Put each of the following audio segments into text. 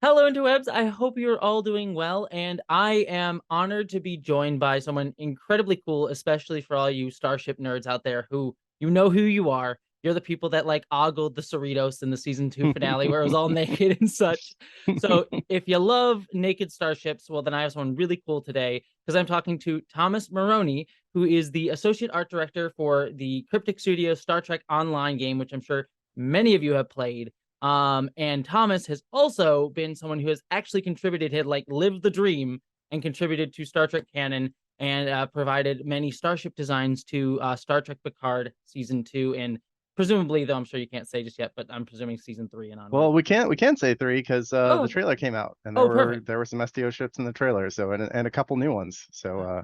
Hello, interwebs. I hope you're all doing well, and I am honored to be joined by someone incredibly cool, especially for all you Starship nerds out there who you know who you are. You're the people that like ogled the Cerritos in the season 2 finale where it was all naked and such. So if you love naked starships, well, then I have someone really cool today because I'm talking to Thomas Marrone, who is the associate art director for the Cryptic Studio Star Trek Online game, which I'm sure many of you have played. And Thomas has also been someone who has actually contributed, had like lived the dream and contributed to Star Trek canon and provided many starship designs to Star Trek Picard season 2 and presumably, though I'm sure you can't say just yet, but I'm presuming season 3 and Well, onwards. we can't say three because the Oh, trailer came out and there oh, were perfect. there were some STO ships in the trailer, so and a couple new ones. Ooh,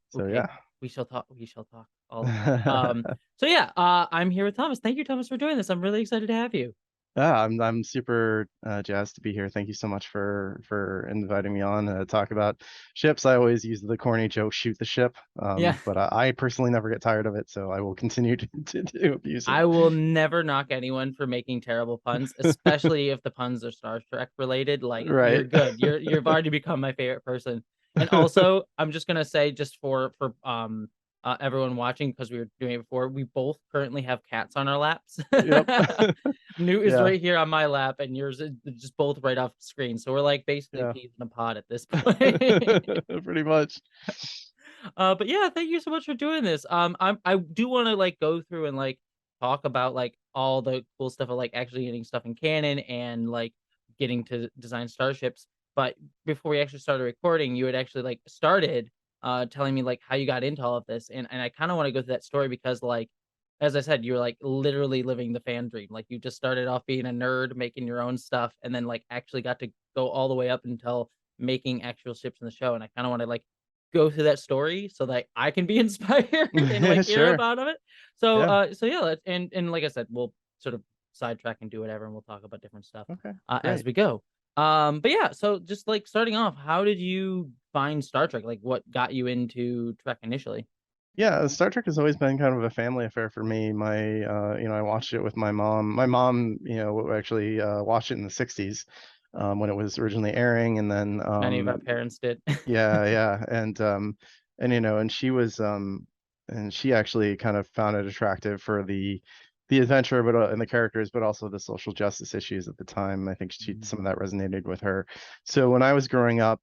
So okay. yeah. We shall talk. We shall talk all of that. So yeah, I'm here with Thomas. Thank you, Thomas, for doing this. I'm really excited to have you. Yeah, I'm super jazzed to be here. Thank you so much for inviting me on to talk about ships. I always use the corny joke, shoot the ship, Yeah. but I personally never get tired of it, so I will continue to abuse it. I will never knock anyone for making terrible puns, especially if the puns are Star Trek related. Like you're Right. good. You've already become my favorite person. And also, I'm just gonna say, just for everyone watching, because we were doing it before, we both currently have cats on our laps. Yep. Newt is Yeah. right here on my lap, and yours is just both right off the screen. So we're like basically Yeah. peas in a pod at this point. Pretty much. But yeah, thank you so much for doing this. I do want to like go through and like talk about like all the cool stuff of like actually getting stuff in canon and like getting to design starships. But before we actually started recording, you had actually like started telling me like how you got into all of this, and I kind of want to go through that story because like as I said, you're like literally living the fan dream. Like you just started off being a nerd, making your own stuff, and then like actually got to go all the way up until making actual ships in the show. And I kind of want to like go through that story so that I can be inspired and like hear Sure. about it. So Yeah. so yeah, and like I said, we'll sort of sidetrack and do whatever and we'll talk about different stuff Okay. as Great. we go. But yeah, so just like starting off, how did you find Star Trek? Like what got you into Trek initially? Yeah, Star Trek has always been kind of a family affair for me. I watched it with my mom. My mom, actually watched it in the 60s when it was originally airing. And then, Many of our parents did. yeah, yeah. And she was, and she actually kind of found it attractive for the adventure, but and the characters, but also the social justice issues at the time. I think Mhm. some of that resonated with her. So when I was growing up,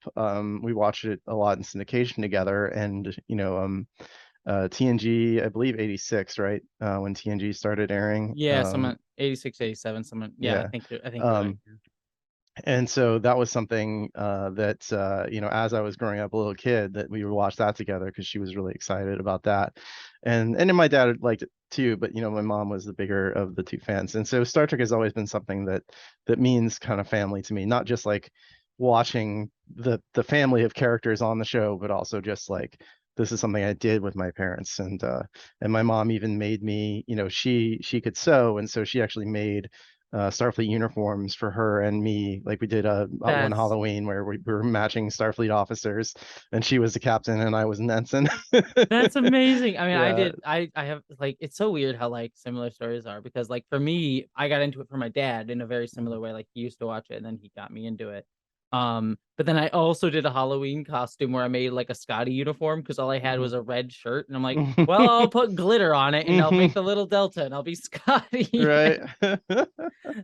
we watched it a lot in syndication together, and TNG, I believe 86, right? When TNG started airing. Yeah, someone 86, 87, someone. Yeah, Yeah. I think you're right. Um, and so that was something that as I was growing up a little kid, that we would watch that together because she was really excited about that. And then my dad liked it too, but my mom was the bigger of the two fans. And so Star Trek has always been something that means kind of family to me, not just like watching the family of characters on the show, but also just like this is something I did with my parents. And my mom even made me, she could sew, and so she actually made Starfleet uniforms for her and me. Like we did one That's Halloween where we were matching Starfleet officers, and she was the captain and I was an ensign. That's amazing. I mean, Yeah. I have like it's so weird how like similar stories are because like for me, I got into it for my dad in a very similar way. Like he used to watch it and then he got me into it. But then I also did a Halloween costume where I made like a Scotty uniform because all I had was Mhm. a red shirt and I'm like, well, I'll put glitter on it and I'll make Mhm. the little delta and I'll be Scotty. Right.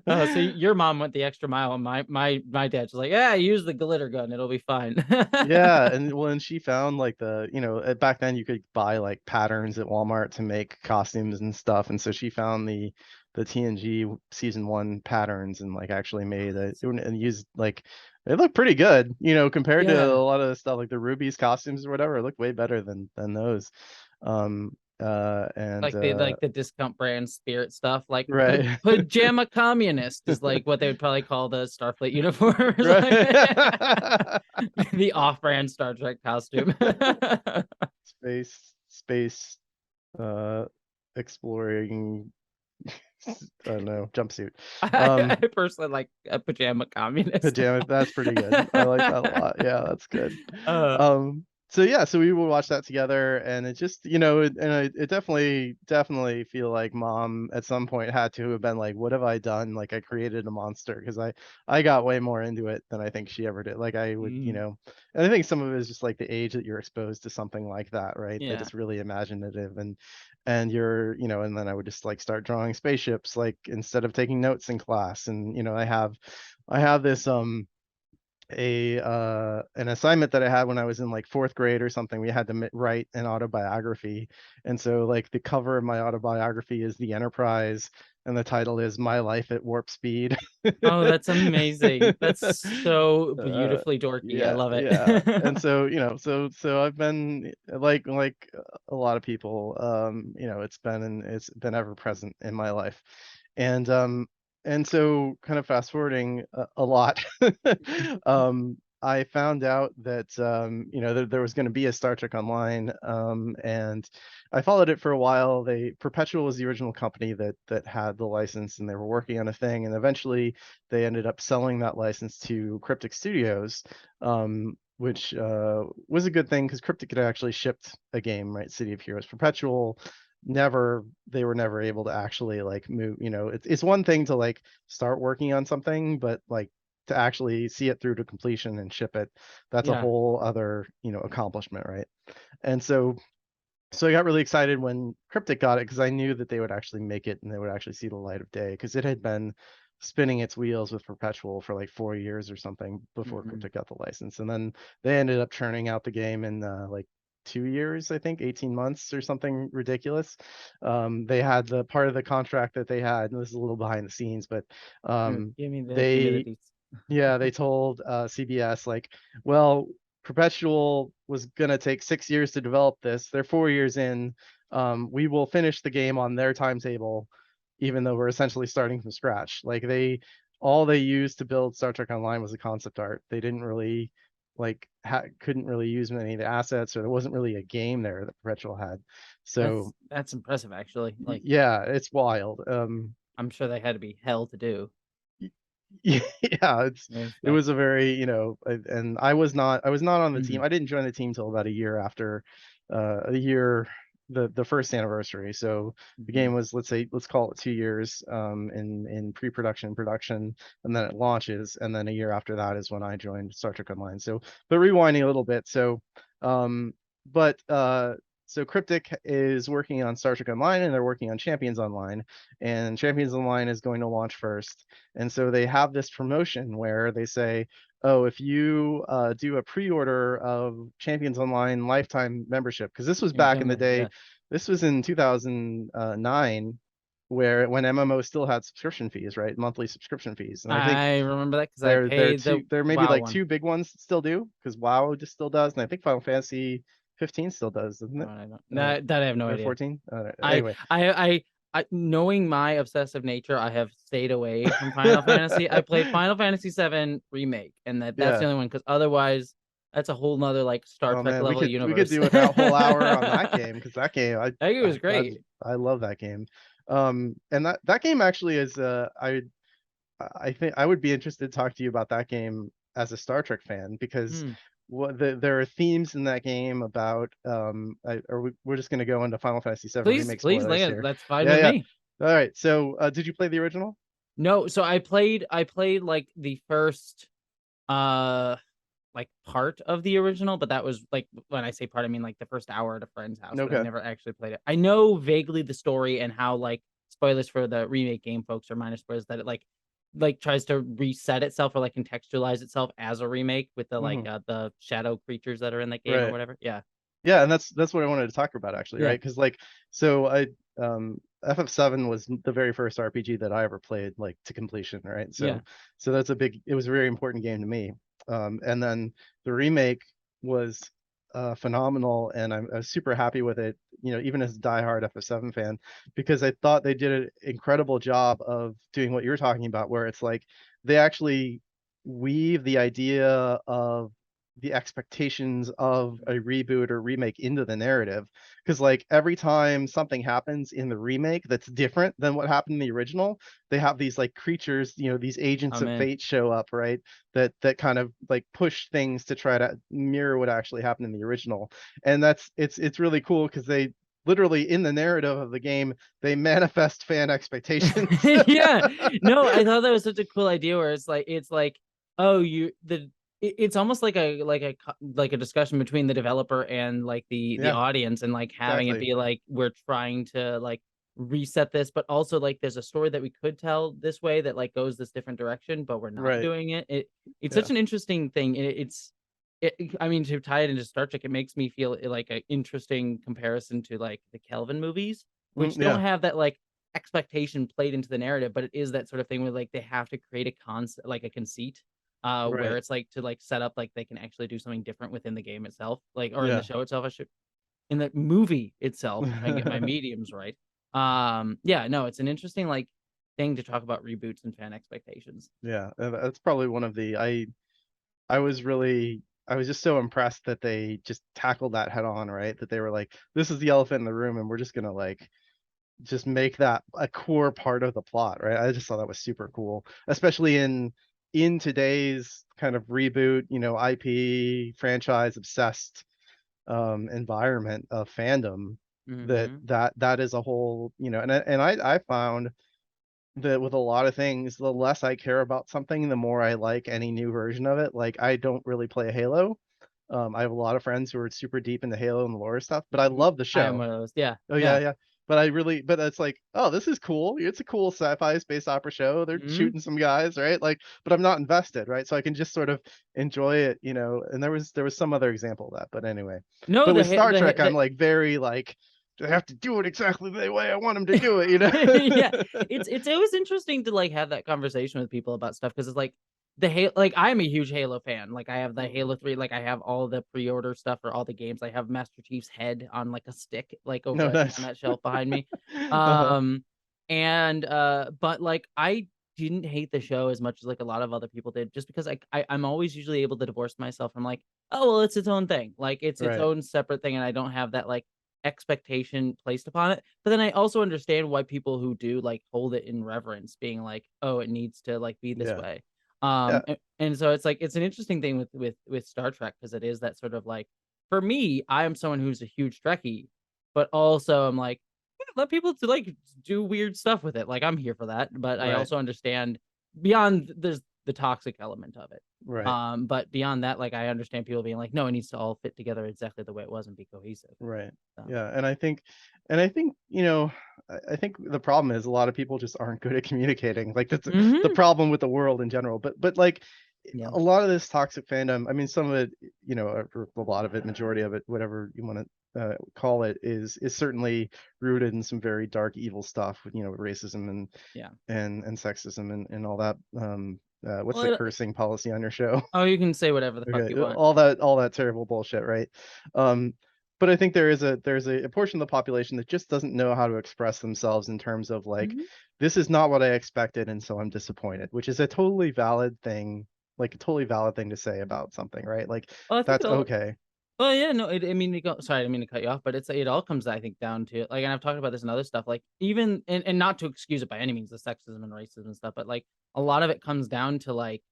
So your mom went the extra mile and my dad's just like, yeah, use the glitter gun, it'll be fine. Yeah, and when she found like back then you could buy like patterns at Walmart to make costumes and stuff, and so she found the TNG season 1 patterns and like actually made it and used like they look pretty good, compared to a Yeah. lot of stuff like the Ruby's costumes or whatever. It looked way better than those. And Like the discount brand spirit stuff, like right. pajama communist is like what they would probably call the Starfleet uniforms, like Right. the off-brand Star Trek costume. Space uh exploring I don't know, jumpsuit. I Um, personally like a pajama communist. Pajama, that's pretty good. I like that a lot. Yeah, that's good. uh, Um, so yeah, so we would watch that together, and it just, it definitely feel like mom at some point had to have been like, what have I done? Like I created a monster, because I got way more into it than I think she ever did. Like I would, Mm, and I think some of it is just like the age that you're exposed to something like that, right? That yeah. is really imaginative, and you're, and then I would just like start drawing spaceships, like instead of taking notes in class. And I have this an assignment that I had when I was in like fourth grade or something. We had to write an autobiography, and so like the cover of my autobiography is the Enterprise, and the title is My Life at Warp Speed. Oh, that's amazing. That's so uh, beautifully dorky. I yeah, love yeah. And it. so, so I've been like a lot of people, it's been ever present in my life. And so kind of fast forwarding a lot, I found out that there was going to be a Star Trek Online, and I followed it for a while. Perpetual was the original company that had the license, and they were working on a thing, and eventually they ended up selling that license to Cryptic Studios, which was a good thing because Cryptic had actually shipped a game, right? City of Heroes. Perpetual never they were never able to actually like move. It's one thing to like start working on something, but like to actually see it through to completion and ship it, that's a Yeah. whole other accomplishment, right? And so I got really excited when Cryptic got it, because I knew that they would actually make it and they would actually see the light of day, because it had been spinning its wheels with Perpetual for like 4 years or something before Hmm. Cryptic got the license. And then they ended up churning out the game in like 2 years, I think, 18 months or something ridiculous. They had the part of the contract that they had, and this is a little behind the scenes, but Give me the they deets. yeah, they told CBS like, well, Perpetual was gonna take 6 years to develop this. They're 4 years in. We will finish the game on their timetable, even though we're essentially starting from scratch. Like all they used to build Star Trek Online was a concept art. They didn't really couldn't really use many of the assets, or there wasn't really a game there that Perpetual had. So That's impressive actually. Like yeah, it's wild. I'm sure they had to be hell to do. Yeah, it Respect. was a very, and I was not on the team. Hmm. I didn't join the team till about a year after, a year, the first anniversary. So the Hmm. game was, let's call it 2 years, in pre-production, production, and then it launches, and then a year after that is when I joined Star Trek Online. So, but rewinding a little bit, um, but so Cryptic is working on Star Trek Online, and they're working on Champions Online, and Champions Online is going to launch first. And so they have this promotion where they say, oh, if you do a pre-order of Champions Online lifetime membership, because this was Yeah, back in the Gemini, day, yeah. this was in 2009, when MMO still had subscription fees, right? Monthly subscription fees. And I think I remember that because I there are paid two, the there may be WoW like one. two big ones that still do, because WoW just still does, and I think Final Fantasy 15 still does, doesn't No, it? I don't. That I have no Or idea. 14? I, Anyway, knowing my obsessive nature, I have stayed away from Final Fantasy. I played Final Fantasy VII Remake, and that's the yeah. only one because otherwise, that's a whole nother like Star Oh Trek man, we level could we could universe. do a whole hour on that game, because that game That game was great. I love that game. And that game actually is I think I would be interested to talk to you about that game as a Star Trek fan, because Hmm. there are themes in that game about we're just going to go into Final Fantasy VII remake Please, spoilers like here. that's fine Yeah, with yeah. me. All right. So, did you play the original? No, so I played like the first uh like part of the original, but that was like when I say part, I mean like the first hour at a friend's house, but I Okay. never actually played it. I know vaguely the story and how like spoilers for the remake game, folks, or minor spoilers that it like tries to reset itself or like contextualize itself as a remake with Hmm. the shadow creatures that are in that game or Right. whatever. Yeah. Yeah, and that's what I wanted to talk about actually, Yeah. right? Because like, so FF7 was the very first RPG that I ever played like to completion, right? Yeah. So it was a very important game to me. And then the remake was phenomenal, and I was super happy with it, even as a diehard FF7 fan, because I thought they did an incredible job of doing what you're talking about, where it's like they actually weave the idea of the expectations of a reboot or remake into the narrative, because like every time something happens in the remake that's different than what happened in the original, they have these like creatures, you know, these agents I'm of in. fate show up, right? That kind of like push things to try to mirror what actually happened in the original. And that's it's really cool because they literally in the narrative of the game they manifest fan expectations. Yeah. No, I thought that was such a cool idea where it's like, oh, it's almost like a discussion between the developer and like the Yeah, audience, and like having it exactly. be like we're trying to like reset this, but also like there's a story that we could tell this way that like goes this different direction, but we're not Right. doing it. It's Yeah. such an interesting thing. I mean, to tie it into Star Trek, it makes me feel like an interesting comparison to like the Kelvin movies, which don't Yeah. have that like expectation played into the narrative, but it is that sort of thing where like they have to create a concept, like a conceit, where Right. it's like to like set up like they can actually do something different within the game itself, like or in the Yeah. show itself. I should in the movie itself, if I can get my mediums right. Yeah, no, it's an interesting like thing to talk about reboots and fan expectations. Yeah. That's probably one of the I was really I was just so impressed that they just tackled that head on, right? That they were like, this is the elephant in the room and we're just gonna like just make that a core part of the plot, right? I just thought that was super cool, especially in today's kind of reboot, you know, IP franchise obsessed environment of fandom. Hmm. That is a whole, you know, and I found that with a lot of things, the less I care about something, the more I like any new version of it. Like I don't really play Halo. I have a lot of friends who are super deep into Halo and the lore stuff, but I love the I am show. one of those. Yeah, Oh yeah, yeah. yeah. But it's like, oh, this is cool. It's a cool sci-fi space opera show. They're Hmm. shooting some guys, right? Like, but I'm not invested, right? So I can just sort of enjoy it, you know. And there was some other example of that, but anyway. No, But the with ha- Star the Trek, ha- I'm the like very like, they have to do it exactly the way I want them to do it, you know? yeah, it's always interesting to like have that conversation with people about stuff because it's like like I'm a huge Halo fan. Like I have the Mhm. Halo 3, like I have all the pre-order stuff for all the games. I have Master Chief's head on like a stick, like No, over on nice. that shelf behind me. Uh-huh. Um and but like I didn't hate the show as much as like a lot of other people did, just because I'm always usually able to divorce myself from like, oh well, it's its own thing. Like it's its Right. own separate thing, and I don't have that like expectation placed upon it. But then I also understand why people who do like hold it in reverence, being like, "Oh, it needs to like be this Yeah. way." Yeah. And so it's like it's an interesting thing with Star Trek because it is that sort of like for me, I am someone who's a huge Trekkie, but also I'm like, "Yeah, let people to like do weird stuff with it. Like I'm here for that, but I Right. also understand beyond there's the toxic element of it. Right. But beyond that, like I understand people being like, no, it needs to all fit together exactly the way it was and be cohesive. Right. So. Yeah. And I think, you know, I think the problem is a lot of people just aren't good at communicating. Like that's the Mhm. problem with the world in general. But like Yeah. a lot of this toxic fandom, I mean, some of it, you know, or a lot of it, majority of it, whatever you want to call it, is certainly rooted in some very dark, evil stuff with, you know, racism Yeah. and sexism and all that. What's Well, the cursing policy on your show? oh, you can say whatever the fuck Okay, you want. all that terrible bullshit, right? Um, but I think there's a portion of the population that just doesn't know how to express themselves in terms of like, Mhm. this is not what I expected, and so I'm disappointed, which is a totally valid thing, like a totally valid thing to say about something, right? Like Well, I think that's it all okay. well, yeah, no, I mean, sorry, I didn't mean to cut you off, but it all comes, I think, down to like, and I've talked about this and other stuff, like even and not to excuse it by any means, the sexism and racism and stuff, but like a lot of it comes down to like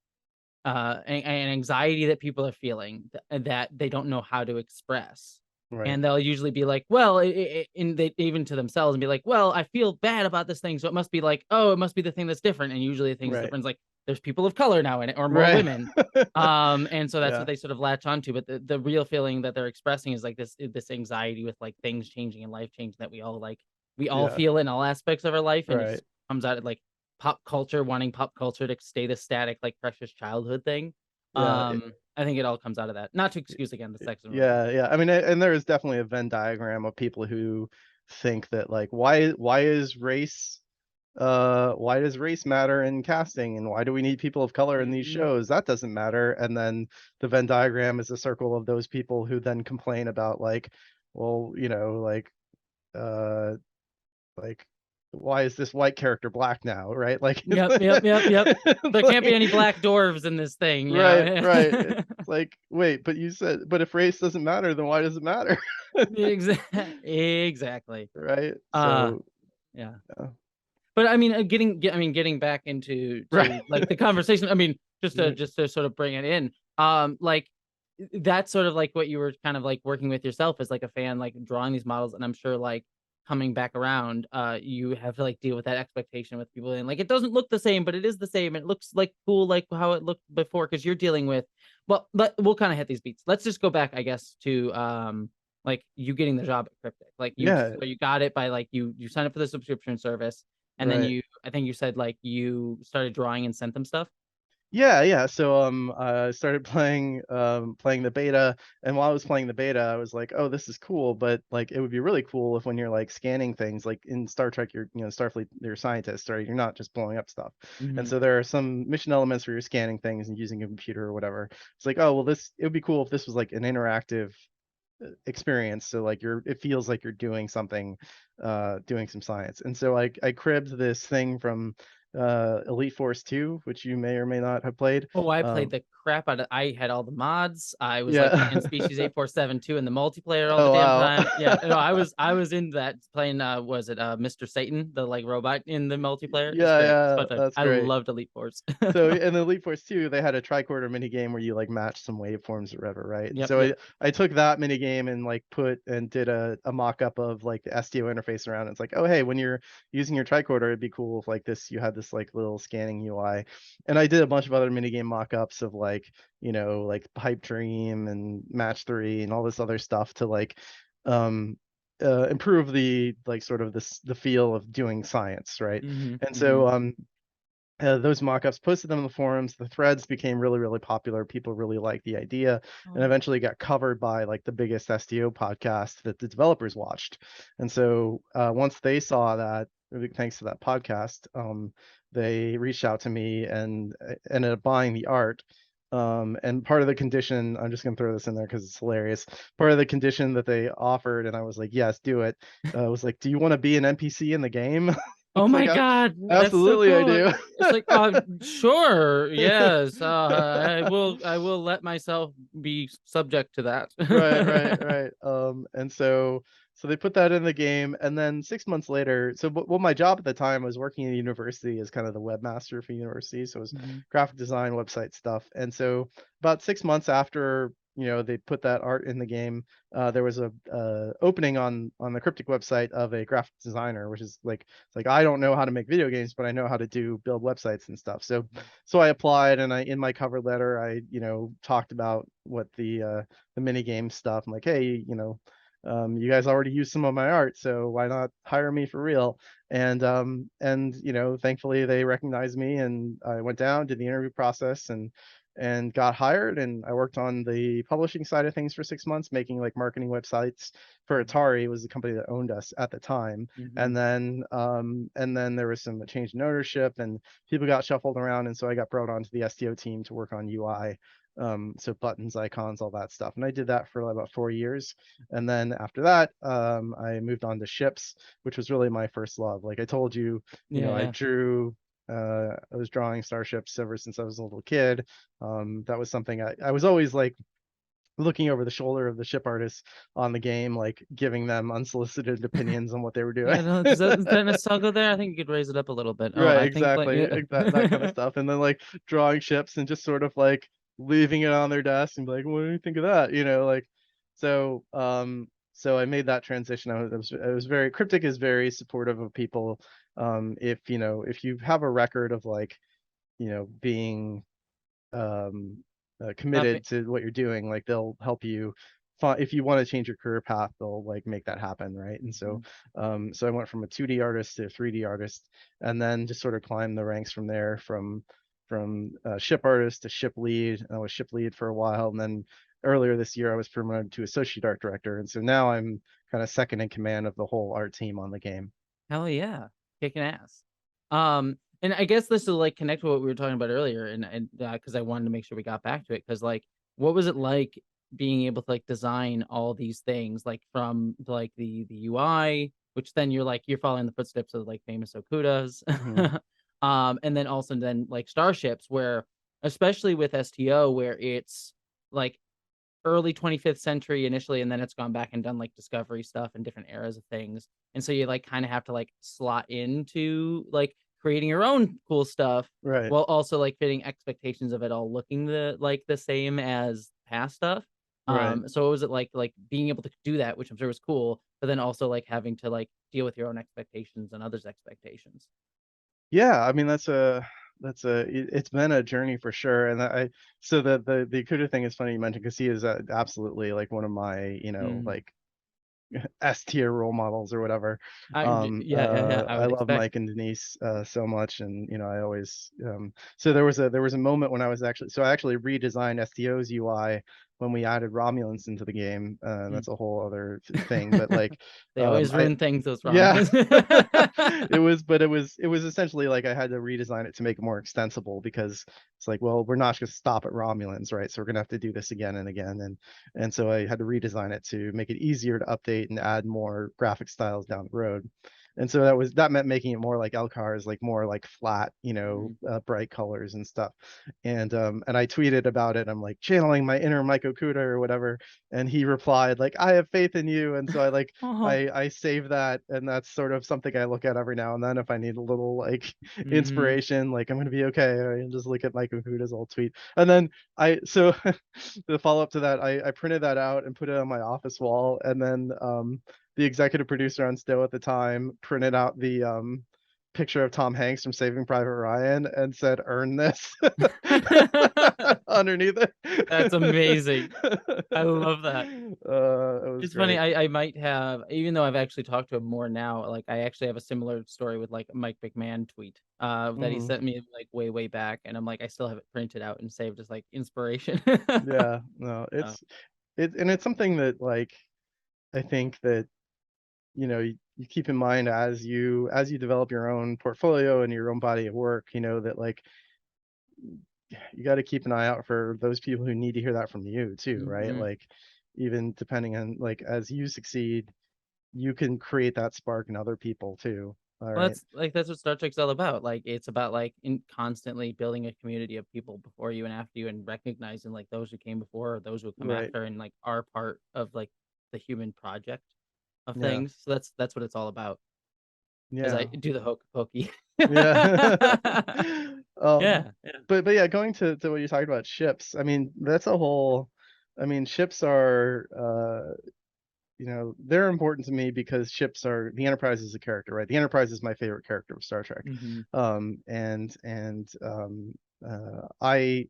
an anxiety that people are feeling that they don't know how to express. Right, And they'll usually be like, well, and they even to themselves and be like, well, I feel bad about this thing. So it must be like, oh, it must be the thing that's different. And usually the thing that's right, different is like, there's people of color now in it or more right. women. And so that's what Yeah, they sort of latch onto. But the real feeling that they're expressing is like this anxiety with like things changing and life changing that we all yeah, feel in all aspects of our life. And it right. just comes out of like pop culture, wanting pop culture to stay the static, like precious childhood thing. Yeah, I think it all comes out of that. Not to excuse again the sex and racism. yeah, yeah. I mean, and there is definitely a Venn diagram of people who think that like, why does race matter in casting, and why do we need people of color in these Mhm. shows? That doesn't matter. And then the Venn diagram is a circle of those people who then complain about like, well, you know, uh like why is this white character black now, right? Like, Yep. There can't be any like, black dwarves in this thing, you right, know. right. It's like, wait, but you said, but if race doesn't matter, then why does it matter? Exactly. Right. Uh, So, yeah. yeah. But I mean, getting back into Right. like the conversation. I mean, Mhm. just to sort of bring it in. Like that's sort of like what you were kind of like working with yourself as like a fan, like drawing these models, and I'm sure like coming back around, you have to like deal with that expectation with people, and like it doesn't look the same, but it is the same. It looks like cool, like how it looked before, because you're dealing with. Well, but we'll kind of hit these beats. Let's just go back, I guess, to like you getting the job at Cryptic. Like Yeah. so you got it by like you signed up for the subscription service, and then Right. I think you said like you started drawing and sent them stuff. Yeah, yeah. So I started playing the beta, and while I was playing the beta, I was like, oh, this is cool, but like it would be really cool if when you're like scanning things, like in Star Trek, you're, Starfleet, you're scientists, right? You're not just blowing up stuff. And Hmm. so there are some mission elements where you're scanning things and using a computer or whatever. It's like, oh, well, this it would be cool if this was like an interactive experience. So like it feels like you're doing something, doing some science. And so I cribbed this thing from Elite Force 2, which you may or may not have played. Oh, I played the crap out of. I had all the mods. I was like Yeah. playing Species 847 in the multiplayer all the Oh damn wow. time. Yeah, no, I was in that playing. Was it Mr. Satan, the like robot in the multiplayer? It's Yeah, great. It's yeah, fun times. that's I great. loved Elite Force. So in the Elite Force 2, they had a tricorder mini game where you like match some waveforms or whatever, right? And Yep, so yep. I took that mini game and like put and did a mock-up of like the STO interface around it. It's like, oh hey, when you're using your tricorder, it'd be cool if like this you had this like little scanning UI. And I did a bunch of other mini game mock-ups of like, like Pipe Dream and Match 3 and all this other stuff to like um improve the like sort of the feel of doing science, right? Hmm. And Hmm. so those mock-ups, posted them in the forums. The threads became really, really popular. People really liked the idea, and Oh. eventually got covered by like the biggest STO podcast that the developers watched. And so once they saw that, really thanks to that podcast, they reached out to me and ended up buying the art. And part of the condition, I'm just gonna throw this in there because it's hilarious. Part of the condition that they offered, and I was like, yes, do it. Was like, do you want to be an NPC in the game? Oh It's like, my God, that's so absolutely, I cool. do. It's like, sure, yes, I will let myself be subject to that. Right, right, right. And so they put that in the game, and then 6 months later, so well, my job at the time was working in a university as kind of the webmaster for university, so it was Mhm. graphic design, website stuff. And so about 6 months after they put that art in the game, there was a opening on the Cryptic website of a graphic designer, which is like it's like I don't know how to make video games, but I know how to build websites and stuff. So I applied, and I in my cover letter I talked about what the mini game stuff. I'm like, hey, you guys already used some of my art, so why not hire me for real? And thankfully they recognized me, and I went down, did the interview process, and got hired. And I worked on the publishing side of things for 6 months, making like marketing websites for Atari, was the company that owned us at the time. Mhm. And then there was some change in ownership, and people got shuffled around, and so I got brought onto the STO team to work on UI, so buttons, icons, all that stuff. And I did that for like about 4 years. And then after that, I moved on to ships, which was really my first love. Like I told you, Yeah, I yeah. I was drawing starships ever since I was a little kid. That was something I was always like looking over the shoulder of the ship artists on the game, like giving them unsolicited opinions on what they were doing. Yeah, no, is that nostalgia there? I think you could raise it up a little bit. Oh, Right, I think like exactly. yeah. That kind of stuff. And then like drawing ships and just sort of like leaving it on their desk and be like, what do you think of that? Like so I made that transition. I was very Cryptic is very supportive of people. If you have a record of like, being um Happy. committed to what you're doing, like they'll help you if you want to change your career path, they'll like make that happen, right? And so Mhm. so I went from a 2D artist to a 3D artist, and then just sort of climbed the ranks from there, from ship artist to ship lead. I was ship lead for a while, and then earlier this year I was promoted to associate art director, and so now I'm kind of second in command of the whole art team on the game. Hell yeah, kicking ass. And I guess this will like connect to what we were talking about earlier, and because I wanted to make sure we got back to it, because like, what was it like being able to like design all these things, like from like the UI? which then you're following the footsteps of like famous Okudas. Hmm. And then also then like starships, where especially with STO, where it's like early 25th century initially, and then it's gone back and done like discovery stuff and different eras of things. And so you like kind of have to like slot into like creating your own cool stuff Right. while also like fitting expectations of it all looking the same as past stuff. Right. So it was like being able to do that, which I'm sure was cool, but then also like having to like deal with your own expectations and others' expectations. Yeah, I mean it's been a journey for sure, and so the Akuda thing is funny you mentioned because he is absolutely like one of my Mhm. like S tier role models or whatever. Yeah, I I would love expect. Mike and Denise so much, and I always so there was a moment when I actually redesigned STO's UI when we added Romulans into the game. Mm. That's a whole other thing, but like They always I ruin things, those yeah. Romulans. It was essentially like I had to redesign it to make it more extensible because it's like, well, we're not just gonna stop at Romulans, right? So we're gonna have to do this again and again. And so I had to redesign it to make it easier to update and add more graphic styles down the road. And so that meant making it more like Elcar's, like more like flat, Mhm. bright colors and stuff. And I tweeted about it. I'm like channeling my inner Mike Okuda or whatever, and he replied like, I have faith in you. And so I like Aw. I save that, and that's sort of something I look at every now and then if I need a little like Mhm. inspiration, like I'm gonna be okay. I just look at Mike Okuda's old tweet, and then I so the follow up to that, I printed that out and put it on my office wall, and then the executive producer on Stowe at the time printed out the picture of Tom Hanks from Saving Private Ryan and said, "Earn this" underneath it. That's amazing. I love that. It was It's funny, great. I might have, even though I've actually talked to him more now, like, I actually have a similar story with, like, a Mike McMahon tweet, that he Mhm. sent me, like, way, way back, and I'm like, I still have it printed out and saved as, like, inspiration. Yeah, no, Uh, it's something that like I think that you keep in mind as you develop your own portfolio and your own body of work, that like you got to keep an eye out for those people who need to hear that from you too, right? mhm. Like even depending on like as you succeed, you can create that spark in other people too. All Well, right. that's what Star Trek's all about, like, it's about, like, in constantly building a community of people before you and after you and recognizing, like, those who came before or those who come Right. after and, like, are part of, like, the human project of Yeah. things, so that's what it's all about, as I Yeah. do the hokey. Yeah. Yeah, yeah. But yeah, going to what you talked about ships. I mean, that's a whole. I mean, ships are they're important to me because ships are the Enterprise is a character, right? The Enterprise is my favorite character of Star Trek. Mhm, I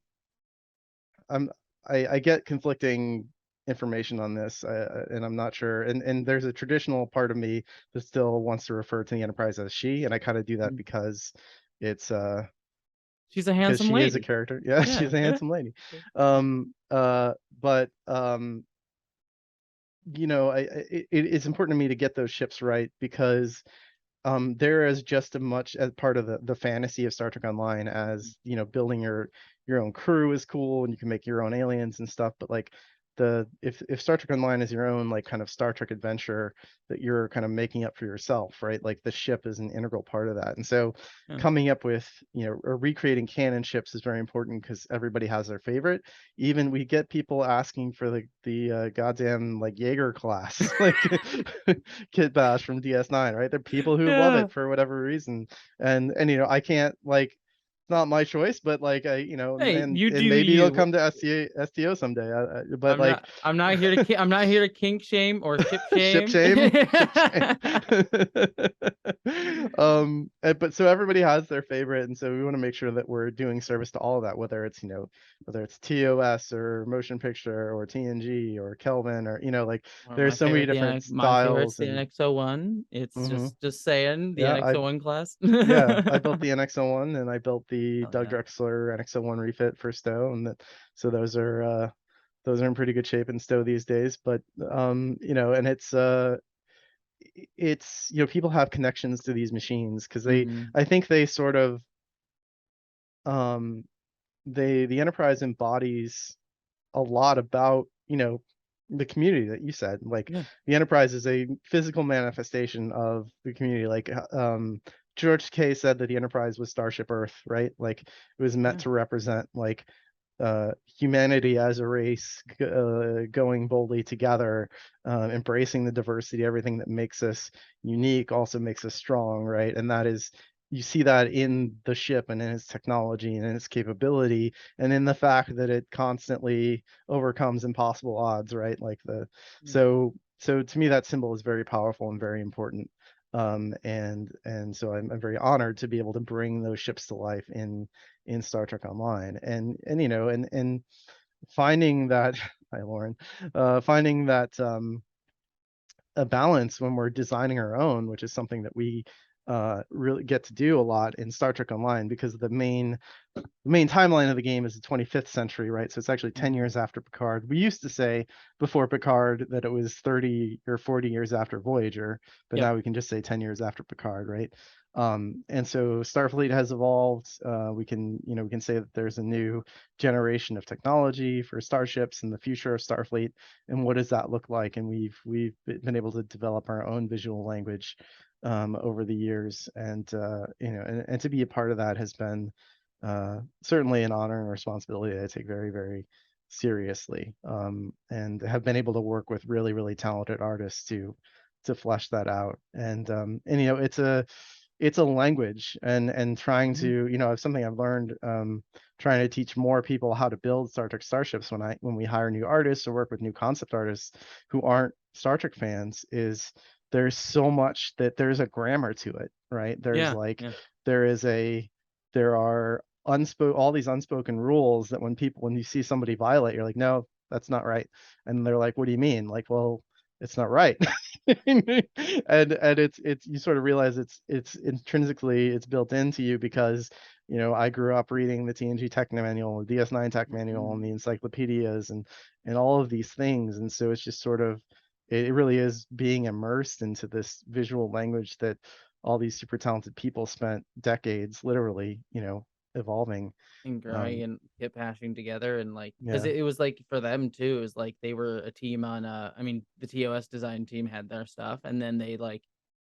I'm I get conflicting information on this, and I'm not sure. And there's a traditional part of me that still wants to refer to the Enterprise as she, and I kind of do that mhm. because it's She's a because handsome she is a lady. character. Yeah, Yeah, she's a yeah. handsome lady. Yeah. But it's important to me to get those ships right because there is just as much as part of the fantasy of Star Trek Online as building your own crew is cool and you can make your own aliens and stuff. But like if Star Trek Online is your own like kind of Star Trek adventure that you're kind of making up for yourself, right? Like the ship is an integral part of that. And so Yeah. coming up with or recreating canon ships is very important because everybody has their favorite. Even we get people asking for the goddamn like Jaeger class like Kit Bash from DS9, right? There are people who love Yeah. it for whatever reason, and I can't like it's not my choice, but like Hey, you do and maybe it'll you. come to STO someday. But like I'm not here to kink shame or ship ship shame. shame, ship shame. But so everybody has their favorite, and so we want to make sure that we're doing service to all of that, whether it's TOS or motion picture or TNG or Kelvin or like One of there's so many different my favorite's styles the and. NX-01. It's Mhm. just saying, the Yeah, NX-01 class. I built the NX-01 and I built the Hell Doug yeah. Drexler NX-01 refit for Stowe, and so those are in pretty good shape in Stowe these days. But and it's people have connections to these machines because Mhm. I think they sort of um the Enterprise embodies a lot about the community that you said. Like Yeah, the Enterprise is a physical manifestation of the community. Like George K said that the Enterprise was Starship Earth, right? Like it was meant yeah, to represent like humanity as a race going boldly together, embracing the diversity, everything that makes us unique also makes us strong, right? And that is, you see that in the ship and in its technology and in its capability and in the fact that it constantly overcomes impossible odds, right? Like the yeah. so to me that symbol is very powerful and very important. And so I'm very honored to be able to bring those ships to life in Star Trek Online. And you know, and finding that hi Lauren, finding that a balance when we're designing our own, which is something that we really get to do a lot in Star Trek Online, because the main timeline of the game is the 25th century, right? So it's actually 10 Hmm. years after Picard. We used to say before Picard that it was 30 or 40 years after Voyager, but Yep. now we can just say 10 years after Picard, right? And so Starfleet has evolved. We can, you know, we can say that there's a new generation of technology for starships and the future of Starfleet. And what does that look like? And we've been able to develop our own visual language over the years, and you know, and to be a part of that has been certainly an honor and responsibility that I take very, very seriously, and have been able to work with really, really talented artists to flesh that out. And you know, it's a language, and trying Hmm. to, you know, it's something I've learned, trying to teach more people how to build Star Trek starships when we hire new artists or work with new concept artists who aren't Star Trek fans, is there's so much that there's a grammar to it, right? There's Yeah, like yeah. there is a there are unspoken all these unspoken rules that when you see somebody violate, you're like, no, that's not right. And they're like, what do you mean? Like, well, it's not right. And it's you sort of realize it's intrinsically it's built into you, because you know, I grew up reading the TNG Tech Manual, the DS9 Tech Manual, and the Mhm. encyclopedias and all of these things. And so it's just sort of it really is being immersed into this visual language that all these super talented people spent decades literally, you know, evolving. And growing Um, and hip hashing together, and like because yeah. it was like for them too, it was like they were a team on I mean the TOS design team had their stuff, and then they like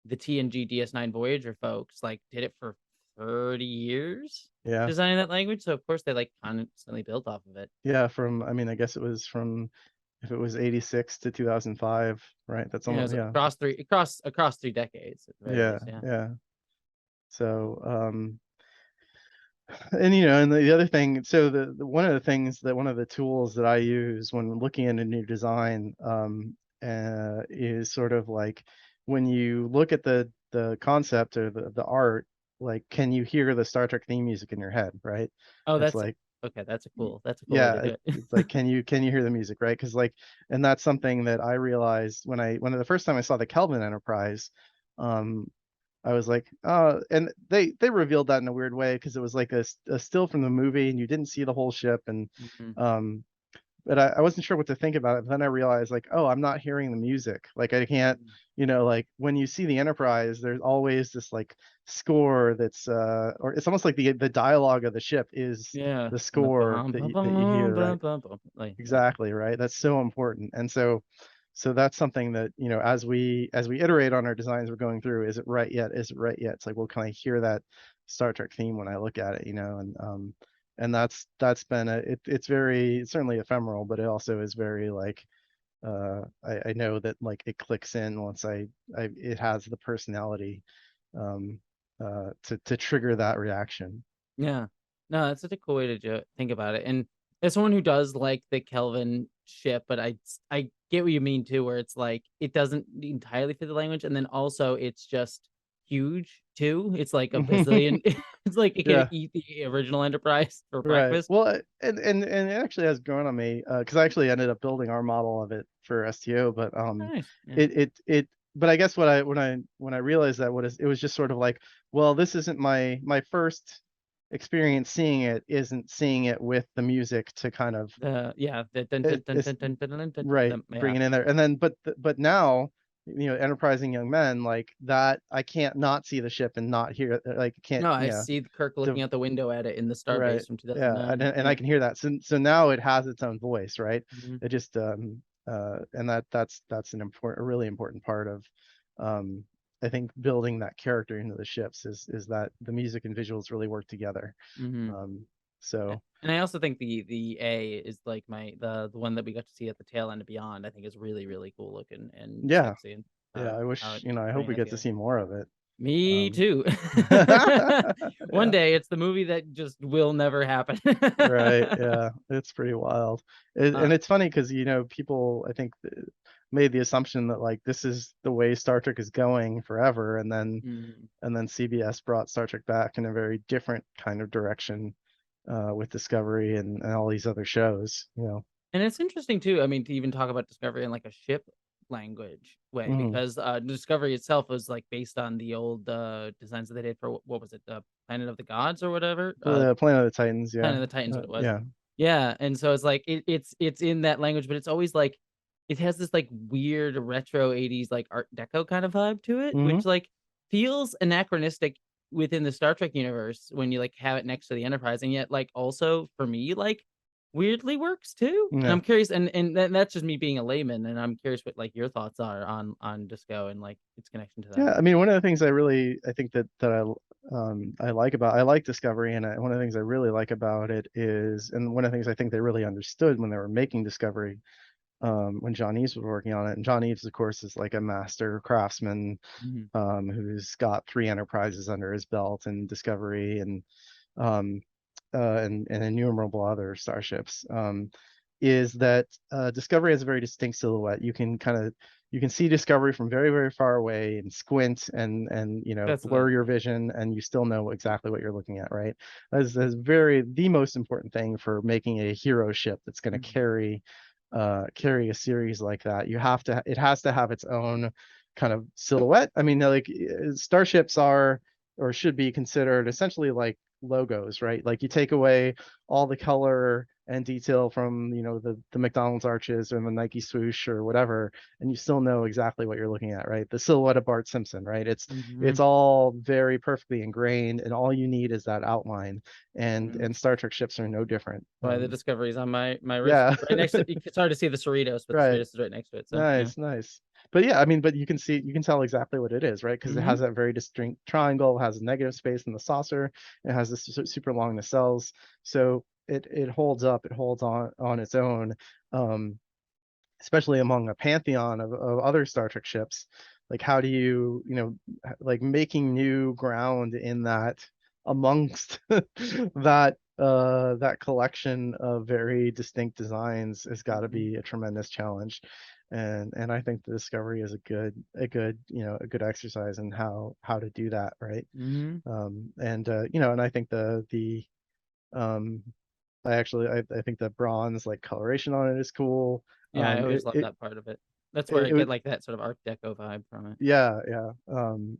the TNG DS9 Voyager folks like did it for 30 years Yeah. designing that language, so of course they like constantly built off of it. Yeah. From, I mean, I guess it was from, if it was 86 to 2005, right? That's Yeah, it almost, was yeah. across 3 decades at the very Yeah. least. Yeah. Yeah. So, and you know, and the other thing, so the one of the things that one of the tools that I use when looking at a new design, is sort of like when you look at the concept or the art, like, can you hear the Star Trek theme music in your head, right? Oh, It's that's like, okay. That's a cool way yeah, to do it. it's like, can you hear the music, right? Because like, and that's something that I realized when the first time I saw the Kelvin Enterprise, um, I was like, and they revealed that in a weird way, because it was like a still from the movie and you didn't see the whole ship. And Mhm. um, but I wasn't sure what to think about it. But then I realized, like, oh, I'm not hearing the music. Like I can't, Mhm. you know, like when you see the Enterprise, there's always this like score that's or it's almost like the dialogue of the ship is Yeah. the score that you hear, right? Like yeah. Exactly, right? That's so important. And so that's something that, you know, as we iterate on our designs we're going through, is it right yet? Is it right yet? It's like, well, can I hear that Star Trek theme when I look at it, you know? And that's been it's very, it's certainly ephemeral, but it also is very like I know that like it clicks in once I it has the personality um to trigger that reaction. Yeah. No, that's such a cool way to think about it. And as someone who does like the Kelvin ship, but I get what you mean too, where it's like it doesn't entirely fit the language, and then also it's just huge too. It's like a bazillion. It's like it could Yeah. eat the original Enterprise for Right. breakfast. Well, and it actually has grown on me, because I actually ended up building our model of it for STO, but Nice. Yeah. it but I guess what I when I realized that, what is, it was just sort of like, well, this isn't my first experience seeing it, isn't seeing it with the music to kind of The dun dun dun it's dun dun dun dun dun. right, Yeah. bringing in there. And then but now, you know, enterprising young men like that, I can't not see the ship and not hear it, like can't, No, I yeah. see Kirk looking out the window at it in the Right. Starbase from Yeah. And 2009. and I Yeah. can hear that. So now it has its own voice, right? Mhm. It just and that's a really important part of, um, I think, building that character into the ships is that the music and visuals really work together. Mm-hmm. Um, so And I also think the A is like the one that we got to see at the tail end of Beyond. I think is really really cool looking and yeah, sexy and yeah, I how wish, it's I hope putting we that get to together. see more of it. Me Um, too. One yeah. day it's the movie that just will never happen. Right, yeah, it's pretty wild. uh, And it's funny because, people, I think, made the assumption that, like, this is the way Star Trek is going forever, mhm. and then CBS brought Star Trek back in a very different kind of direction, with Discovery and all these other shows. And it's interesting too. I mean, to even talk about Discovery in like a ship language way, Mhm. because Discovery itself was like based on the old designs that they did for what was it, the Planet of the Gods or whatever. The Planet of the Titans, Planet yeah. of the Titans, what it was. Yeah. Yeah, and so it's like it's in that language, but it's always like it has this like weird retro 80s like Art Deco kind of vibe to it, Mhm. which like feels anachronistic within the Star Trek universe when you like have it next to the Enterprise, and yet like also for me like weirdly works too. And Yeah. I'm curious, and that's just me being a layman, and I'm curious what like your thoughts are on Disco and like its connection to that. Yeah, I mean, one of the things I think that I like Discovery, and one of the things I really like about it is, and one of the things I think they really understood when they were making Discovery, when John Eaves was working on it, and John Eaves, of course, is like a master craftsman, Mhm. who's got 3 enterprises under his belt, and Discovery, um, and innumerable other starships. Is that, Discovery has a very distinct silhouette. You can see Discovery from very, very far away and squint and That's blur another your thing. vision, and you still know exactly what you're looking at, right? That's very the most important thing for making a hero ship that's going to Mhm. carry a series like that. It has to have its own kind of silhouette. I mean, like, starships are, or should be considered, essentially like logos, right? Like, you take away all the color and detail from, the McDonald's arches or the Nike swoosh or whatever, and you still know exactly what you're looking at, right? The silhouette of Bart Simpson, right? It's Mhm. all very perfectly ingrained, and all you need is that outline. And Mhm. and Star Trek ships are no different. Why the Discovery's on my wrist, Yeah. right next to. It's hard to see the Cerritos, but the Right. Cerritos is right next to it. So yeah. Nice, nice. But yeah, I mean, but you can tell exactly what it is, right? Because it Mhm. has that very distinct triangle, has a negative space in the saucer, it has this super long nacelles, so it holds up, it holds on its own, um, especially among a pantheon of other Star Trek ships. Like, how do like, making new ground in that, amongst that collection of very distinct designs, has got to Mhm. be a tremendous challenge. And I think the Discovery is a good exercise in how to do that, right? Mhm. And I think the um I think the bronze, like, coloration on it is cool. Yeah, I always It love it that part of it. That's where it, I it get would like that sort of Art Deco vibe from it. Yeah, yeah. And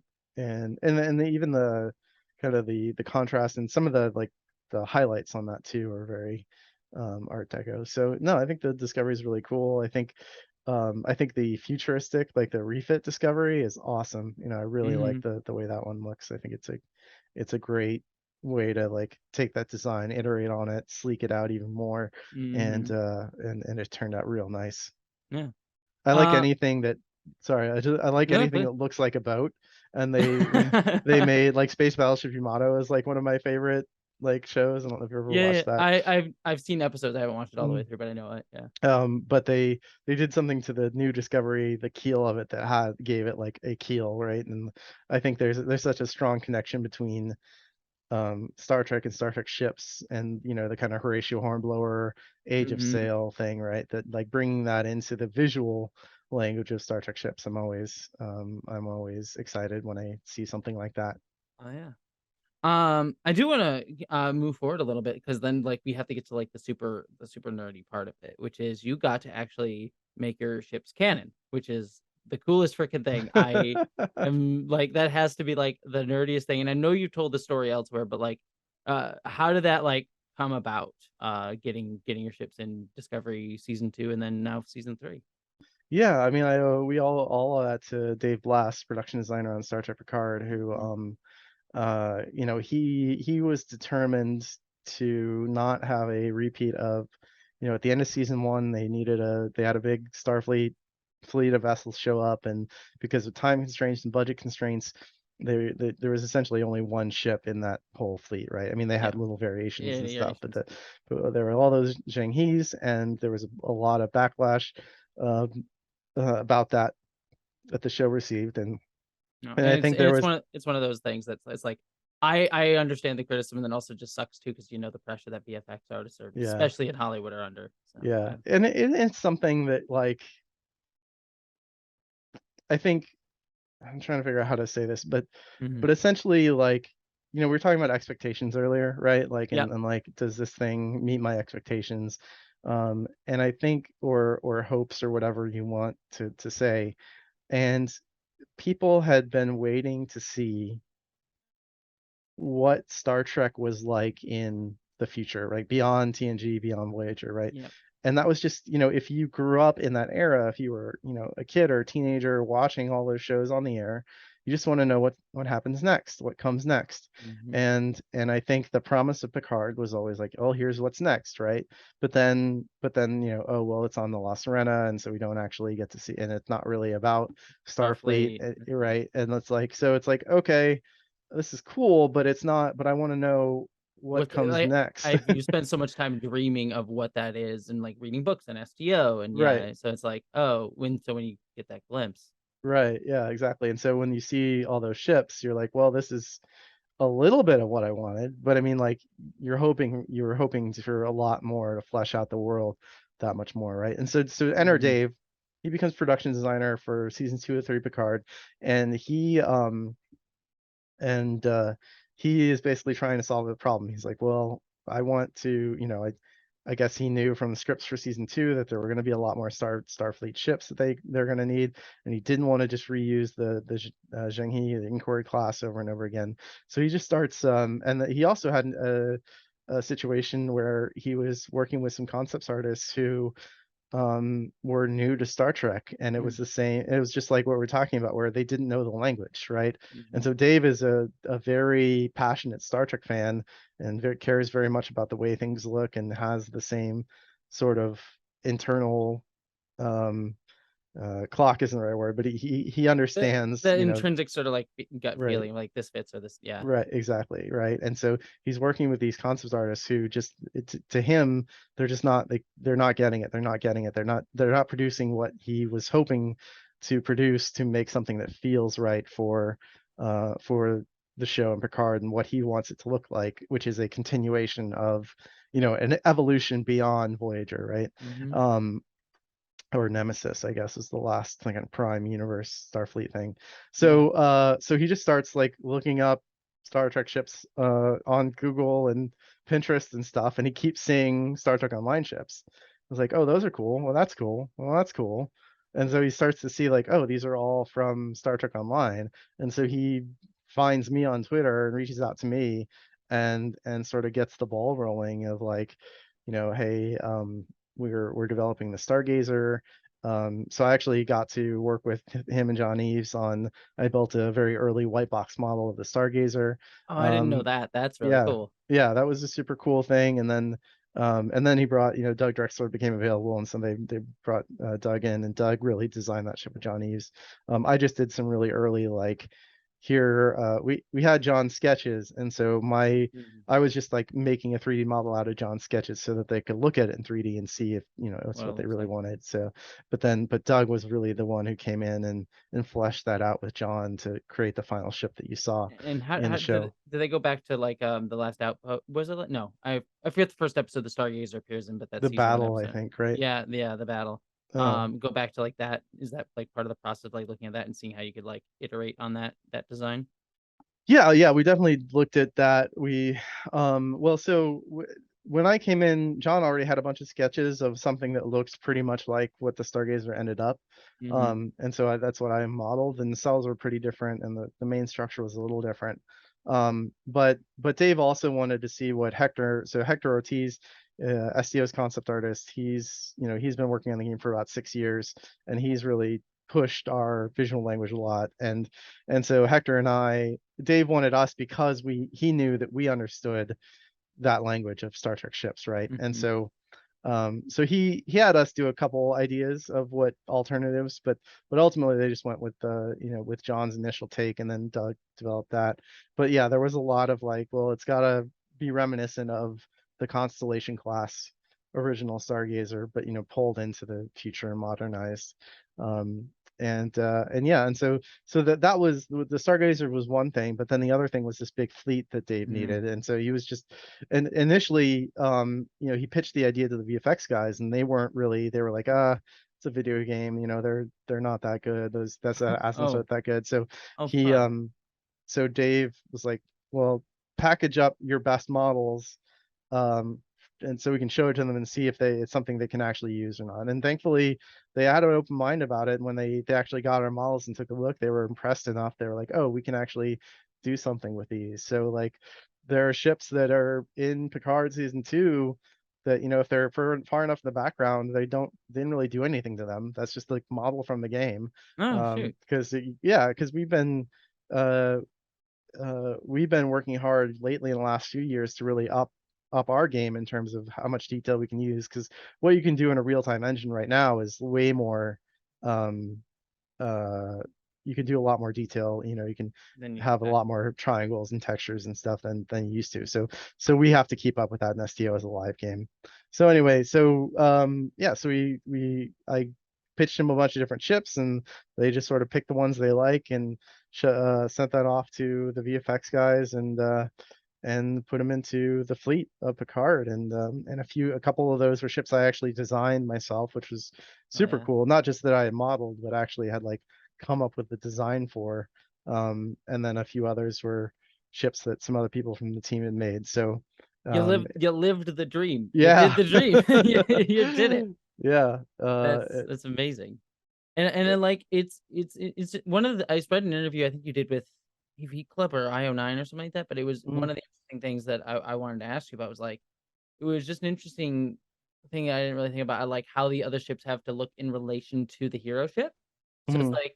even the kind of the contrast, and some of the, like, the highlights on that too are very, Art Deco. So no, I think the Discovery is really cool. I think the futuristic, like the refit Discovery, is awesome. I really like Mhm. the way that one looks. I think it's a great way to, like, take that design, iterate on it, sleek it out even more, Mhm. and it turned out real nice. Yeah. I like Uh, anything that Sorry, I like no, anything please. that looks like a boat, and they made, like, Space Battleship Yamato is, like, one of my favorite, like, shows. I don't know if you ever Yeah, yeah. watched that. I've seen episodes. I haven't watched it all the way Mm. through, but I know it. Yeah. But they did something to the new Discovery, the keel of it, that gave it, like, a keel, right? And I think there's such a strong connection between, Star Trek and Star Trek ships, and the kind of Horatio Hornblower Age of Mhm. Sail thing, right? That, like, bringing that into the visual language of Star Trek ships. I'm always excited when I see something like that. Oh yeah. I do want to move forward a little bit because then like we have to get to like the super nerdy part of it, which is you got to actually make your ship's canon, which is the coolest freaking thing. I am like that has to be like the nerdiest thing. And I know you told the story elsewhere, but like how did that like come about? Getting your ships in Discovery season 2 and then now season 3. Yeah, I mean, we all owe that to Dave Blass, production designer on Star Trek Picard, who, Mhm. he was determined to not have a repeat of you know, at the end of season 1, they had a big Starfleet fleet of vessels show up, and because of time constraints and budget constraints, there was essentially only one ship in that whole fleet, right? I mean, they had Yeah. little variations and stuff, but Iterations. there were all those Zhenghis, and there was a lot of backlash um, about that the show received, No, and and I think there was it's one of those things that's it's like I understand the criticism, and then also just sucks too because you know the pressure that VFX artists are, yeah, especially in Hollywood, are under. So yeah, and it's something that like I think I'm trying to figure out how to say this, mhm. but essentially like you know we were talking about expectations earlier, right? Like Yep. and like does this thing meet my expectations? And I think or hopes or whatever you want to say, and people had been waiting to see what Star Trek was like in the future, right? Beyond TNG, beyond Voyager, right? Yep. And that was just, you know, if you grew up in that era, if you were, you know, a kid or a teenager watching all those shows on the air, you just want to know what happens next, what comes next. Mhm. And I think the promise of Picard was always like, oh, here's what's next, right? But then, you know, oh well, it's on the La Serena, and so we don't actually get to see, and it's not really about Starfleet, Starfleet. Mhm. right? And it's like, so it's like, okay, this is cool, but it's not, but I want to know what What comes like next. I've you spend so much time dreaming of what that is and like reading books and STO and Right. yeah, so it's like, oh, when you get that glimpse. Right. Yeah, exactly. And so when you see all those ships, you're like, well, this is a little bit of what I wanted, but I mean, like, you were hoping for a lot more to flesh out the world that much more, right? And so enter Mhm. Dave. He becomes production designer for season 2 of 3 Picard, and and he is basically trying to solve the problem. He's like, well, I want to, you know, I guess he knew from the scripts for season 2 that there were going to be a lot more Starfleet ships that they're going to need, and he didn't want to just reuse the Zhenghe, the Inquiry class over and over again. So he just starts, and he also had a situation where he was working with some concepts artists who were new to Star Trek, and it was Mhm. the same. It was just like what we're talking about, where they didn't know the language, right? And Mhm. so Dave is a very passionate Star Trek fan, and cares very much about the way things look, and has the same sort of internal um clock isn't the right word, but he The understands, the you know, intrinsic sort of like gut right. feeling like this fits or this yeah. Right, exactly, right. And so he's working with these concept artists who just to him, they're just not they're not getting it. They're not getting it. They're not producing what he was hoping to produce to make something that feels right for the show and Picard and what he wants it to look like, which is a continuation of, you know, an evolution beyond Voyager, right? Mhm. Um or Nemesis, I guess, is the last like a Prime Universe Starfleet thing. Yeah. So he just starts like looking up Star Trek ships on Google and Pinterest and stuff, and he keeps seeing Star Trek Online ships. I was like, oh, those are cool. Well, that's cool. Well, that's cool. And so he starts to see like, oh, these are all from Star Trek Online. And so he finds me on Twitter and reaches out to me and sort of gets the ball rolling of like, you know, hey, we're developing the Stargazer. So I actually got to work with him and John Eves on. I built a very early white box model of the Stargazer. Oh, I didn't know Um, that. That's really yeah, cool. yeah, that was a super cool thing. And then he brought, you know, Doug Drexler became available, and so they brought Doug in, and Doug really designed that ship with John Eves. I just did some really early like here we had John's sketches, and so my Mhm. I was just like making a 3D model out of John's sketches so that they could look at it in 3D and see if, you know, it's What it what they looks really like. wanted. So, but Doug was really the one who came in and fleshed that out with John to create the final ship that you saw And in how the show. did they go back to like the last outpost? Was it no? I forget the first episode the Stargazer appears in, but that The season one battle, I episode. think, right? Yeah, yeah, the battle. Oh, Go back to like that. Is that like part of the process, like looking at that and seeing how you could like iterate on that design? yeah, yeah, we definitely looked at that. Well, when I came in, John already had a bunch of sketches of something that looks pretty much like what the Stargazer ended up. Mm-hmm. And so that's what I modeled, and the cells were pretty different, and the main structure was a little different. But Dave also wanted to see what Hector Ortiz, SDO's concept artist, he's been working on the game for about 6 years, and he's really pushed our visual language a lot. And so Hector and Dave wanted us because he knew that we understood that language of Star Trek ships, right? And Mm-hmm. so So he had us do a couple ideas of what alternatives, but ultimately they just went with with John's initial take, and then Doug developed that. But yeah, there was a lot of like, well, it's gotta be reminiscent of the Constellation class original Stargazer, but pulled into the future and modernized. Um, and yeah, and so that was the Stargazer was one thing, but then the other thing was this big fleet that Dave Mm. needed, and so he was just, and initially, he pitched the idea to the VFX guys, and they weren't really, they were like, it's a video game, they're not that good. That's Athens Oh, aren't that good. So oh, he, fun. so Dave was like, well, package up your best models, um, and so we can show it to them and see if it's something they can actually use or not. And thankfully, they had an open mind about it. And when they actually got our models and took a look, they were impressed enough. They were like, oh, we can actually do something with these. So like, there are ships that are in Picard season 2 that, if they're far enough in the background, didn't really do anything to them. That's just like model from the game. Oh, shoot. Because yeah, because uh we've been working hard lately in the last few years to really up our game in terms of how much detail we can use, because what you can do in a real-time engine right now is way more, um uh you can do a lot more detail. You can Then you have a lot more triangles and textures and stuff than you used to. So we have to keep up with that in STO as a live game. So anyway, so yeah, so I pitched them a bunch of different chips, and they just sort of picked the ones they like, and sent that off to the VFX guys, and put them into the fleet of Picard. And a couple of those were ships I actually designed myself, which was oh super yeah. cool. Not just that I had modeled, but actually had like come up with the design for. And then a few others were ships that some other people from the team had made. So You lived the dream. You did yeah. the dream. You did it. Yeah. That's amazing. And then like it's one of the, I read an interview I think you did with TV Club or IO9 or something like that, but it was Mhm, one of the interesting things that I wanted to ask you about was like it was just an interesting thing I didn't really think about. I like how the other ships have to look in relation to the hero ship. So it's mhm, like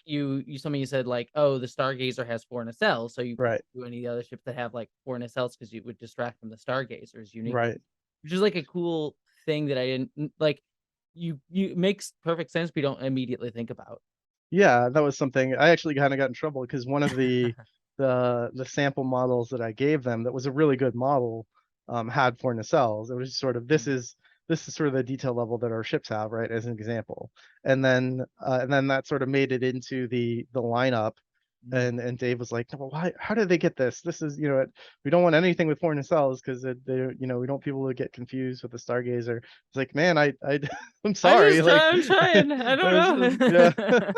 something you said like, oh, the Stargazer has 4 nacelles, so you can't right, do any of the other ships that have like 4 nacelles because you would distract from the Stargazers uniquely, right. which is like a cool thing that I didn't like. You makes perfect sense, but you don't immediately think about. Yeah, that was something I actually kind of got in trouble, because one of the sample models that I gave them that was a really good model, had 4 nacelles. It was sort of, Mm, this is sort of the detail level that our ships have, right, as an example. And then that sort of made it into the lineup. mm. And Dave was like, no, well, why, how did they get this? This is, we don't want anything with 4 nacelles, because we don't want people to get confused with the Stargazer. It's like, man, I'm I sorry, just like, try. I'm trying. I it was just, don't yeah. know.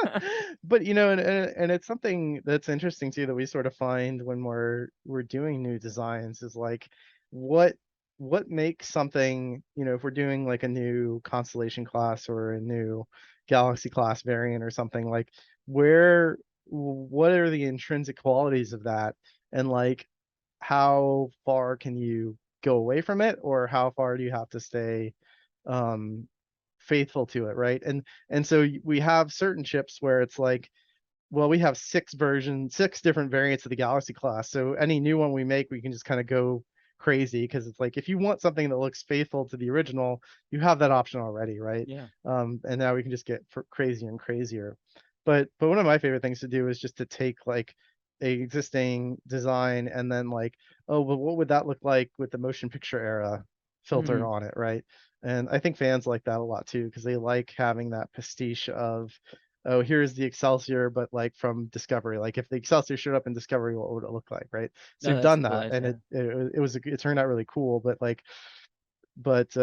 But and it's something that's interesting too, that we sort of find when we're doing new designs, is like, what what makes something, if we're doing like a new constellation class or a new galaxy class variant or something, like, where what are the intrinsic qualities of that, and like, how far can you go away from it, or how far do you have to stay um faithful to it, right? And so we have certain chips where it's like, well, we have 6 different variants of the Galaxy class. So any new one we make, we can just kind of go crazy, because it's like, if you want something that looks faithful to the original, you have that option already, right? Yeah. And now we can just get crazier and crazier. But one of my favorite things to do is just to take like a existing design, and then like, oh, well, what would that look like with the motion picture era filter Mhm. on it, right? And I think fans like that a lot too, because they like having that pastiche of, oh, here's the Excelsior, but like from Discovery. Like, if the Excelsior showed up in Discovery, what would it look like, right? So No, we've that's a done cool that, and idea. it turned out really cool. But like, but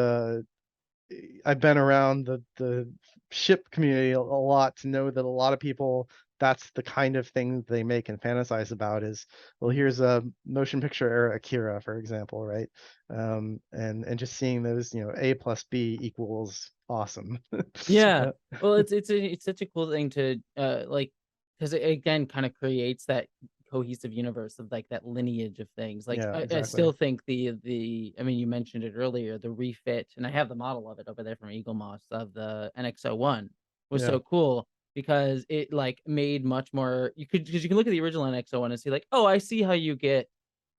I've been around the ship community a lot to know that a lot of people, that's the kind of thing they make and fantasize about, is, well, Mm. here's a motion picture era Akira, for example, right? And just seeing those, A plus B equals awesome. Yeah. Uh, Well, it's such a cool thing to like because it again kind of creates that cohesive universe of like that lineage of things. Like yeah, I exactly. still think the I mean you mentioned it earlier, the refit, and I have the model of it over there from Eagle Moss of the NX-01 was Yeah. so cool because it like made much more you could because you can look at the original NX-01 and see like, oh, I see how you get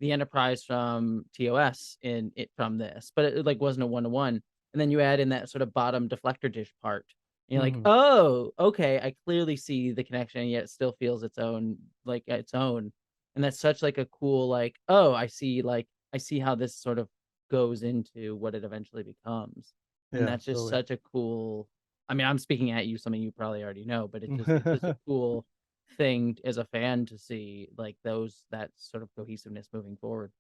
the Enterprise from TOS in it from this, but it like wasn't a one to one. and then you add in that sort of bottom deflector dish part, and you're like, Hmm. oh, okay, I clearly see the connection, yet it still feels its own, like its own. And that's such like a cool, like, oh, I see how this sort of goes into what it eventually becomes. And Yeah, that's just totally. such a cool, I mean, I'm speaking at you, something you probably already know, but it's just a cool thing as a fan to see, like, those, that sort of cohesiveness moving forward.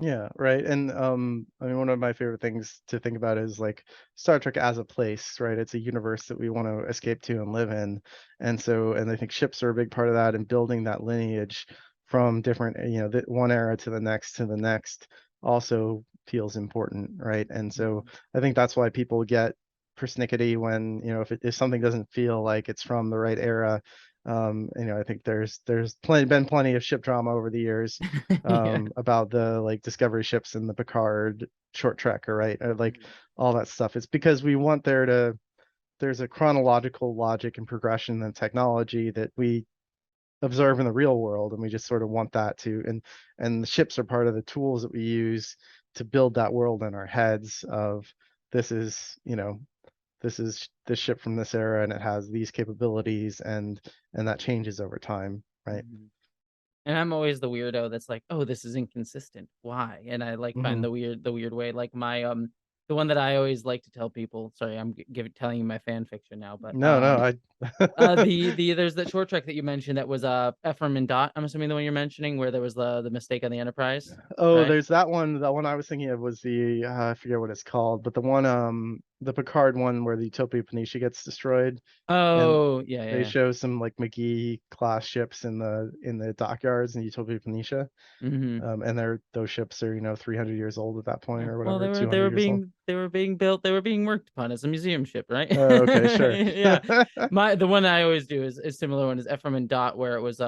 Yeah, right. And I mean, one of my favorite things to think about is like Star Trek as a place, right? It's a universe that we want to escape to and live in. And so, and I think ships are a big part of that, and building that lineage from different, one era to the next also feels important, right? And so Mhm. I think that's why people get persnickety when, if something doesn't feel like it's from the right era. I think there's been plenty of ship drama over the years, Yeah. about the like Discovery ships and the Picard short trek, or right, or like Mhm. all that stuff. It's because we want there's a chronological logic and progression and technology that we observe in the real world, and we just sort of want that to, and the ships are part of the tools that we use to build that world in our heads of this is, this is this ship from this era and it has these capabilities, and that changes over time, right? Mhm. And I'm always the weirdo that's like, "Oh, this is inconsistent. Why?" And I, like, find Hmm. the weird way. Like, my, the one that I always like to tell people, sorry, I'm telling you my fan fiction now, but, No, no, the there's that short trek that you mentioned that was, Ephraim and Dot, I'm assuming the one you're mentioning, where there was the mistake on the Enterprise, Oh, right? there's that one. That one I was thinking of was the I forget what it's called, but the one, the Picard one where the Utopia Planitia gets destroyed, and Oh, yeah, they yeah, show some like McGee class ships in the dockyards in Utopia Planitia, yeah. Mhm. and those ships are 300 years old at that point, Yeah, or well, whatever, 200 years old. they were being built, they were being worked upon as a museum ship, right? Oh, okay, sure. Yeah. The one I always do is similar one is Ephraim and Dot, where it was,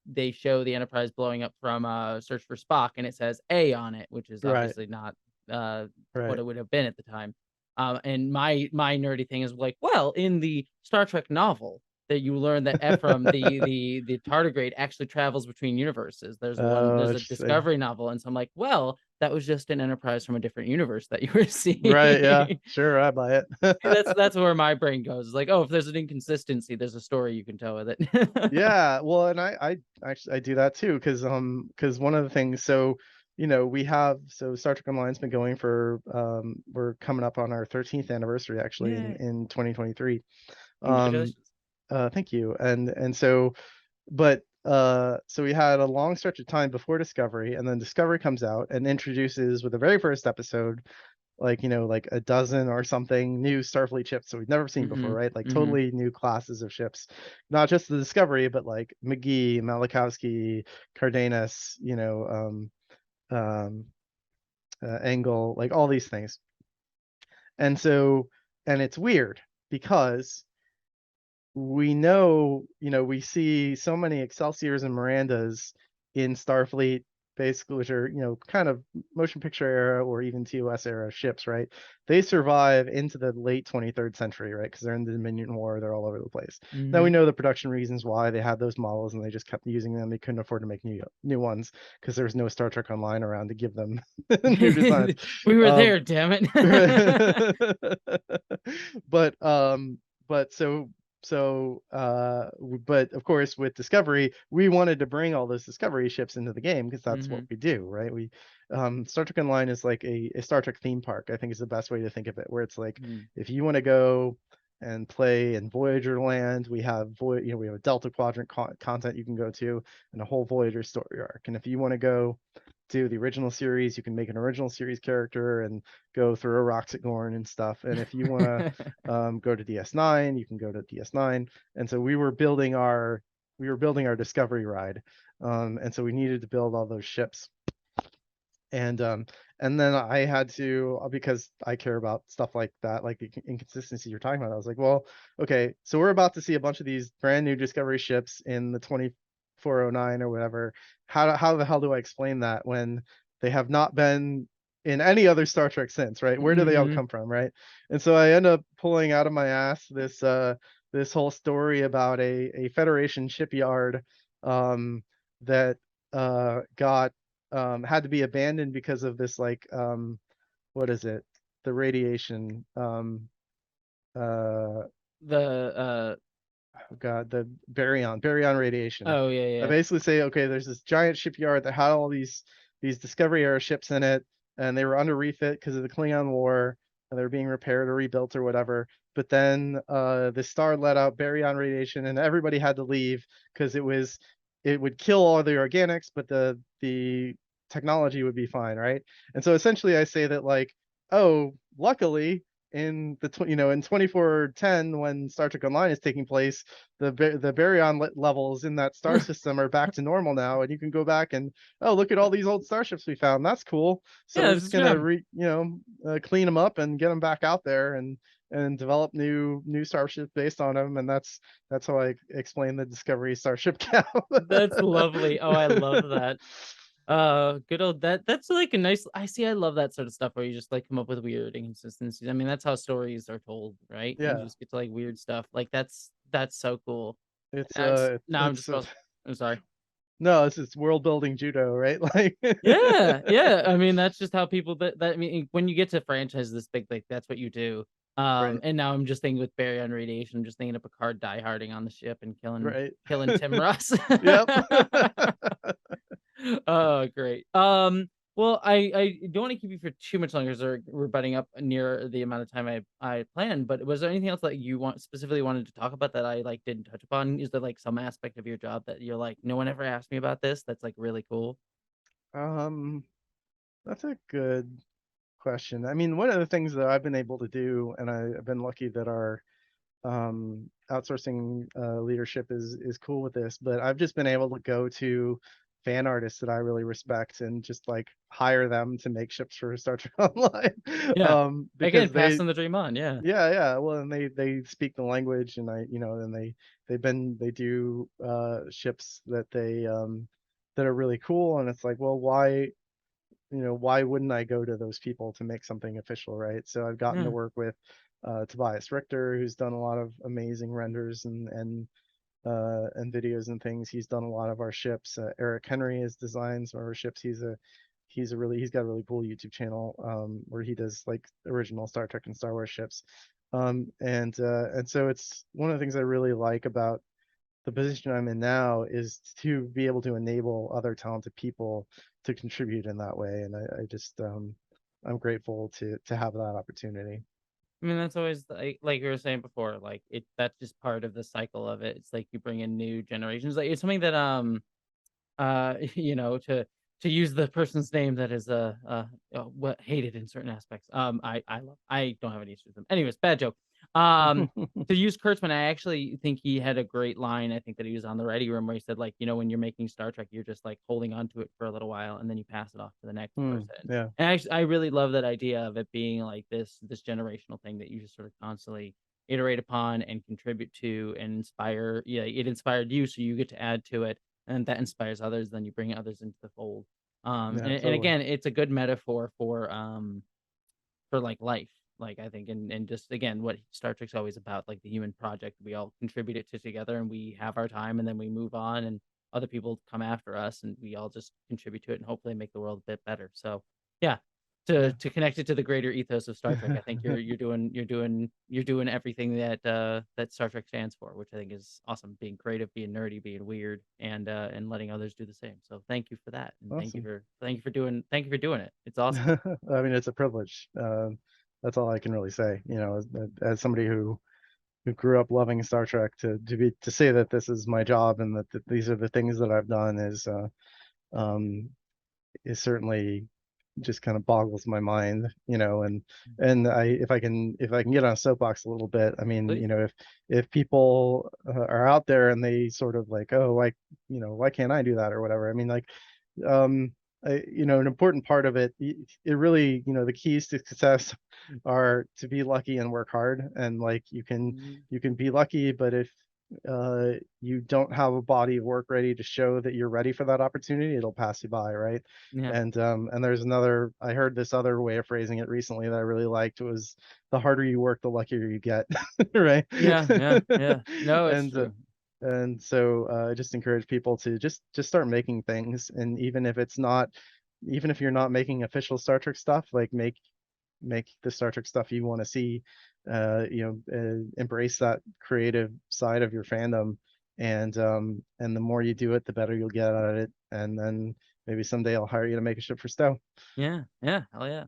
they show the Enterprise blowing up from, Search for Spock, and it says A on it, which is Right, obviously not, uh, what right. it would have been at the time. And my nerdy thing is like, well, in the Star Trek novel, that you learn that Ephraim, the tardigrade, actually travels between universes. Oh, There's a interesting. Discovery novel, and so I'm like, well, that was just an Enterprise from a different universe that you were Right, yeah, seeing. sure, I buy it. That's where my brain goes. It's like, oh, if there's an inconsistency, there's a story you can tell with it. Yeah, well, and I actually I do that too, because one of the things, so we have, so Star Trek Online's been going for, we're coming up on our 13th anniversary actually Yeah, in 2023. Um congratulations. Thank you. And so, but so we had a long stretch of time before Discovery, and then Discovery comes out and introduces with the very first episode, like like a dozen or something new Starfleet ships that we've never seen before, Mhm, right? Like mhm. totally new classes of ships, not just the Discovery, but like McGee, Malakowski, Cardenas, um, Engel, like all these things. And so, and it's weird because we know, we see so many Excelsiors and Mirandas in Starfleet, basically, which are, kind of motion picture era or even TOS era ships, right? They survive into the late 23rd century, right? Because they're in the Dominion War, they're all over the place. Now we Mhm. know the production reasons why they had those models and they just kept using them. They couldn't afford to make new ones because there was no Star Trek Online around to give them new designs. We were Um, there, damn it. but but of course with Discovery we wanted to bring all those Discovery ships into the game because that's what Mhm, we do, right? We Star Trek Online is like a Star Trek theme park, I think, is the best way to think of it, where it's like mhm. if you want to go and play in Voyager land, we have we have a Delta Quadrant content you can go to, and a whole Voyager story arc. And if you want to go do the original series, you can make an original series character and go through a Roxigorn and stuff. And if you want to go to DS9, you can go to DS9. And so we were building our Discovery ride, and so we needed to build all those ships. And and then I had to, because I care about stuff like that, like the inconsistency you're talking about. I was like, well, okay, so we're about to see a bunch of these brand new Discovery ships in the 2409 or whatever. How the hell do I explain that when they have not been in any other Star Trek since, right? Where do they all Mhm. come from, right? And so I end up pulling out of my ass this whole story about a Federation shipyard, that got had to be abandoned because of this, like, what is it, the radiation, uh The oh God, the baryon radiation. oh yeah, I yeah. basically say, okay, there's this giant shipyard that had all these Discovery era ships in it, and they were under refit because of the Klingon War, and they were being repaired or rebuilt or whatever. But then the star let out baryon radiation, and everybody had to leave because it would kill all the organics, but the technology would be fine, right? And so essentially, I say that like, oh, luckily in in 2410 when Star Trek Online is taking place, the baryon levels in that star system are back to normal now, and you can go back and, oh, look at all these old starships we found. That's cool. So we're Yeah, just just gonna grab 'em. clean them up and get them back out there and develop new starships based on them. And that's how I explain the Discovery Starship count. That's lovely. Oh, I love that. Good old that's like a nice I see, I love that sort of stuff where you just like come up with weird inconsistencies. I mean, that's how stories are told, right? You Yeah, just get to like weird stuff. Like that's so cool. it's That's now I'm it's just I'm sorry. no, it's world building judo, right? Like Yeah, yeah. I mean, that's just how people that I mean, when you get to franchise this big, like that's what you do. right, And now I'm just thinking with Barry on radiation, I'm just thinking of Picard dieharding on the ship and right. killing Tim Russ. Yep. Oh, great. Well, I don't want to keep you for too much longer, so we're butting up near the amount of time I planned. But was there anything else that you specifically wanted to talk about that I like didn't touch upon? Is there like some aspect of your job that you're like, no one ever asked me about this? That's like really cool. Um, that's a good question. I mean, one of the things that I've been able to do, and I've been lucky that our outsourcing leadership is cool with this, but I've just been able to go to fan artists that I really respect and just like hire them to make ships for Star Trek Online. Yeah. Again, Because they passing the dream on. Yeah. yeah, well, and they speak the language, and and they do ships that they that are really cool, and it's like, well, why wouldn't I go to those people to make something official, right? So I've gotten to Yeah. work with Tobias Richter, who's done a lot of amazing renders and videos and things. He's done a lot of our ships. Eric Henry has designed some of our ships. He's got a really cool YouTube channel where he does like original Star Trek and Star Wars ships. And so it's one of the things I really like about the position I'm in now is to be able to enable other talented people to contribute in that way. And I just I'm grateful to have that opportunity. I mean, that's always like you were saying before, like that's just part of the cycle of it. It's like you bring in new generations. Like it's something that to use the person's name that is what hated in certain aspects, I love, I don't have any issues with them. Anyways, bad joke. To use Kurtzman, I actually think he had a great line. I think that he was on the Ready Room where he said, like, when you're making Star Trek, you're just like holding on to it for a little while and then you pass it off to the next person. Yeah, And actually, I really love that idea of it being like this generational thing that you just sort of constantly iterate upon and contribute to and inspire. Yeah, it inspired you, so you get to add to it, and that inspires others. Then you bring others into the fold. yeah, And totally. again, it's a good metaphor for like life. Like I think, and just again, what Star Trek's always about, like the human project. We all contribute it to together, and we have our time, and then we move on, and other people come after us, and we all just contribute to it, and hopefully make the world a bit better. So, yeah, Yeah. to connect it to the greater ethos of Star Trek, I think you're doing everything that Star Trek stands for, which I think is awesome. Being creative, being nerdy, being weird, and letting others do the same. So thank you for that, and Awesome. thank you for doing it. It's awesome. I mean, it's a privilege. That's all I can really say. As somebody who grew up loving Star Trek, to say that this is my job and that these are the things that I've done um, is certainly just kind of boggles my mind. And if I can get on a soapbox a little bit, I mean, Please. if people are out there and they sort of like, oh, like, why can't I do that or whatever? I mean, like, um, an important part of it, it really, the keys to success are to be lucky and work hard. And like, Mhm. you can be lucky, but if you don't have a body of work ready to show that you're ready for that opportunity, it'll pass you by, right? Yeah. And there's another, I heard this other way of phrasing it recently that I really liked, was the harder you work, the luckier you get, right? Yeah, yeah, yeah. No, it's and uh, true. and so I just encourage people to just start making things, and even if you're not making official Star Trek stuff, like make the Star Trek stuff you want to see. Embrace that creative side of your fandom, and the more you do it, the better you'll get at it. And then maybe someday I'll hire you to make a ship for Stowe. Yeah, hell yeah.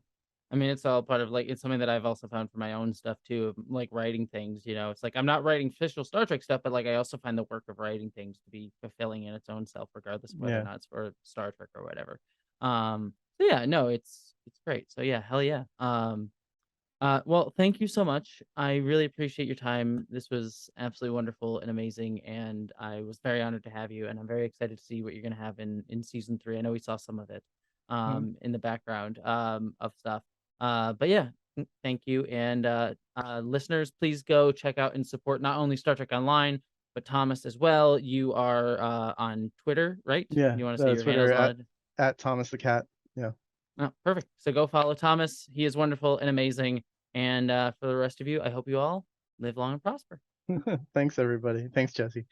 I mean, it's all part of like it's something that I've also found for my own stuff too, of, like writing things. It's like I'm not writing official Star Trek stuff, but like I also find the work of writing things to be fulfilling in its own self, regardless of whether or Yeah. not it's for Star Trek or whatever. So yeah, no, it's great. So yeah, hell yeah. Well, thank you so much. I really appreciate your time. This was absolutely wonderful and amazing, and I was very honored to have you. And I'm very excited to see what you're gonna have in season 3. I know we saw some of it Mhm. in the background of stuff. But yeah, thank you. And listeners, please go check out and support not only Star Trek Online, but Thomas as well. You are on Twitter, right? Yeah, You want to say your Twitter handles on it? at Thomas the Cat. Yeah. Oh, perfect. So go follow Thomas. He is wonderful and amazing. And for the rest of you, I hope you all live long and prosper. Thanks everybody. Thanks, Jesse.